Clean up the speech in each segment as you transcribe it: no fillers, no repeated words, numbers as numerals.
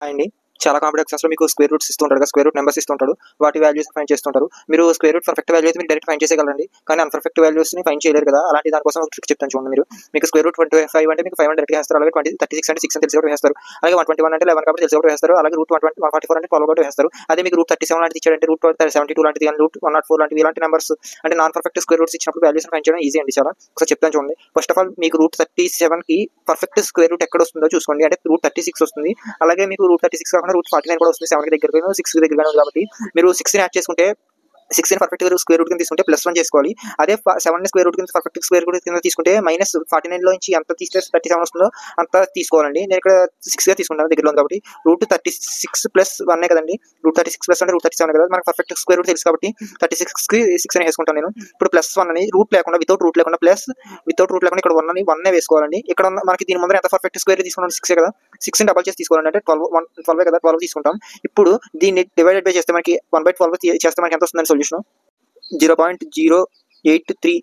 అండి చాలా కాంపిటేటివ్ ఎగ్జామ్స్‌లో మీకు స్క్వేర్ రూట్స్ ఇస్తుంటాడు కదా! స్క్వేర్ రూట్ నంబర్స్ ఇస్తుంటాడు. వాటి వాల్యూస్ ఫైండ్ చేస్తుంటారు. మీరు స్క్వేర్ రూట్ పర్ఫెక్ట్ వాల్యూ అయితే మీరు డైరెక్ట్ ఫైండ్ చేసేయగలరండి. కానీ అన్‌పర్ఫెక్ట్ వాల్యూస్‌ని ఫైండ్ చేయలేరు కదా! అలాంటి దానికోసం ఒక ట్రిక్ చెప్తాను చూడండి మీరు. మీకు స్క్వేర్ రూట్ 25 అంటే మీకు 5 అని డైరెక్ట్‌గా వేస్తారు. అలాగే 36 అంటే 6 అని తెలిసి కూడా వేస్తారు. అలాగే 121 అంటే 11 కాబట్టి తెలిసి కూడా వేస్తారు. అలాగే రూట్ 144 అంటే 12 కూడా వేస్తారు. అదే మీకు రూట్ 37 లాంటిది ఇచ్చాడంటే రూట్ 72 లాంటిది గాని రూట్ 104 లాంటివి ఇలాంటి నంబర్స్ అంటే నాన్ పర్ఫెక్ట్ స్క్వేర్ రూట్స్ ఇచ్చినప్పుడు వాల్యూస్‌ని ఫైండ్ చేయడం ఈజీ అండి చాలా. ఒకసారి చెప్తాను చూడండి. ఫస్ట్ ఆఫ్ ఆల్ మీకు రూట్ 37కి పర్ఫెక్ట్ స్క్వేర్ రూట్ ఎక్కడ వస్తుందో చూసుకోండి. అంటే రూట్ 36 వస్తుంది. అలాగే మీకు రూట్ 36 కాకుండా రూట్ 49 కూడా వస్తుంది. 7కి దగ్గరగాను 6కి దగ్గరగాను ఉంది కాబట్టి మీరు 6ని యాడ్ చేసుకుంటే 6ని పర్ఫెక్ట్ స్క్వేర్ రూట్ కింద తీసుకుంటే +1 చేసుకోవాలి. అదే 7ని స్క్వేర్ రూట్ కింద పర్ఫెక్ట్ స్క్వేర్ రూట్ కింద తీసుకుంటే -49లో నుంచి ఎంత తీస్తే 37 వస్తుందో అంత తీసుకోవాలండి. నేను ఇక్కడ 6గా తీసుకుంటాను దగ్గరలో ఉంది కాబట్టి రూట్ 36 ప్లస్ 1 కదండి. రూట్ 36 ప్లస్ అంటే రూట్ 37 కదా! మనకు పర్ఫెక్ట్ స్క్వేర్ రూట్ తెలుసు కాబట్టి 36కి 6 అని వేసుకుంటాను నేను. ఇప్పుడు +1 అని రూట్ లేకుండా వితౌట్ రూట్ లేకుండా వితౌట్ రూట్ లేకుండా ఇక్కడ 1 అని 1 వేసుకోవాలండి. ఇక్కడ ఉన్న మనకి దీని ముందర ఎంత పర్ఫెక్ట్ స్క్వేర్ తీసుకున్నాం 6 కదా! 6ని డబుల్ చేసి తీసుకోవాలండి. అంటే 12 కదా! 12 తీసుకుంటాం. ఇప్పుడు దీన్ని డివైడెడ్ బై చేస్తే మనకి 1/12 చేస్తే మనకి ఎంత వస్తుందండి సొల్యూషన్ 0.083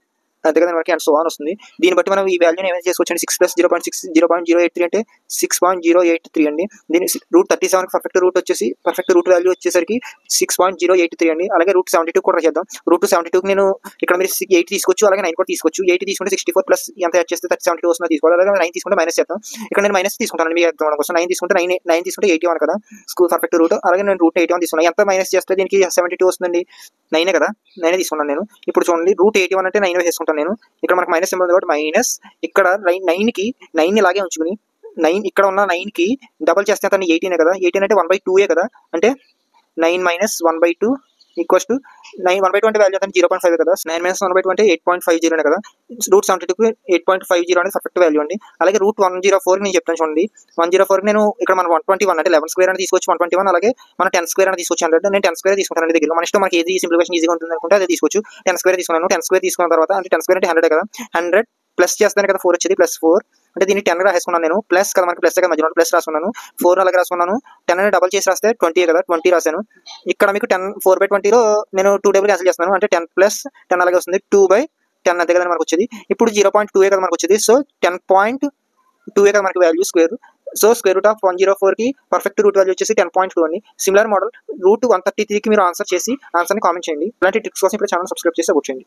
అంతే కదండి మనకి అండ్ సో ఆన్ వస్తుంది. దీన్ని బట్టి మనం ఈ వాల్యూని ఏమైనా చేసుకోవచ్చండి 6 ప్లస్ 0.083 అంటే 6.083 అండి. దీని రూట్ 37 పర్ఫెక్ట్ రూట్ వచ్చేసి పర్ఫెక్ట్ రూట్ వాల్యూ వచ్చేసరికి 6.083 అండి. అలాగే రూట్ 72 కూడా చేద్దాం. రూట్ 72కి నేను ఇక్కడ మీరు 8 తీసుకోవచ్చు, అలాగే 9 కూడా తీసుకోవచ్చు. 8 తీసుకుంటే 64 ప్లస్ ఎంత యాడ్ చేస్తే 72 వస్తుందో తీసుకోవాలి. అలాగే 9 తీసుకుంటే మైనస్ చేద్దాం. ఇక్కడ నేను మైనస్ తీసుకుంటాను మీకు అర్థం కోసం. 9 తీసుకుంటే 9 తీసుకుంటే 81 కదా పర్ఫెక్ట్ రూట్. అలాగే నేను రూట్ 81 తీసుకున్నాను. ఎంత మైనస్ చేస్తే దీనికి 72 వస్తుందండి 9 కదా 9 తీసుకున్నాను నేను. ఇప్పుడు చూడండి రూట్ 81 అంటే 9 వేసుకుంటాను నేను. ఇక్కడ మనకు మైనస్ సింబల్ ఉంది కాబట్టి మైనస్ ఇక్కడ 9కి 9 ఇలాగే ఉంచుకుని 9 ఇక్కడ ఉన్న 9కి డబల్ చేస్తే ఎంత 18 కదా 18 అంటే 1/2 కదా అంటే 9 మైనస్ 1/2 ఈక్వల్స్ టు 9 1/2 అంటే వాల్యూ అంటే 0.5 కదా 9 మైనస్ 1/2 అంటే 8.50 కదా రూట్ 72కి 8.50 అనేది పర్ఫెక్ట్ వాల్యూ అండి. అలాగే రూట్ 104 నేను చెప్తాను చూడండి. 104 నేను ఇక్కడ మనం 121 అంటే 11 స్క్వేర్ అని తీసుకోవచ్చు 121 అలాగే మనం 10 స్క్వేర్ అని తీసుకోవచ్చు అంటే నేను 10 స్క్వేర్ తీసుకుంటాను దగ్గర మన ఇష్టం మనకి ఏది సింప్లిఫికేషన్ ఈజీగా ఉంటుంది అనుకుంటే అదే తీసుకోవచ్చు. 10 స్క్వేర్ తీసుకున్నాను. 10 స్క్వేర్ తీసుకున్న తర్వాత అంటే 10 స్క్వేర్ అంటే 100 కదా 100 ప్లస్ చేస్తాను కదా 4 వచ్చేది +4 అంటే దీన్ని 10 రాసుకున్నాను నేను ప్లస్ కదా మనకి ప్లస్ కదా మధ్యలో ప్లస్ రాసుకున్నాను 4 అలాగే రాసుకున్నాను 10 అని డబల్ చేసి రాస్తే 20 కదా 20 రాశాను. ఇక్కడ మీకు 10 4/20లో నేను 2 టేబుల్ క్యాన్సిల్ చేస్తున్నాను అంటే 10 ప్లస్ 10 అలాగే వస్తుంది 2/10 అంతే కదా మనకు వచ్చేది. ఇప్పుడు 0.2 కదా మనకు వచ్చేది. సో 10.2 కదా మనకి value square. So square root of 104కి పర్ఫెక్ట్ రూట్ వాల్యూ వచ్చేసి 10.2 అండి. సిమిలర్ మోడల్ రూట్ 133కి మీరు ఆన్సర్ చేసి ఆన్సర్ని కామెంట్ చేయండి. ఇలాంటి ట్రిక్స్ కోసం ఇప్పుడు ఛానల్ సబ్స్క్రైబ్ చేసి సపోర్ట్ చేయండి.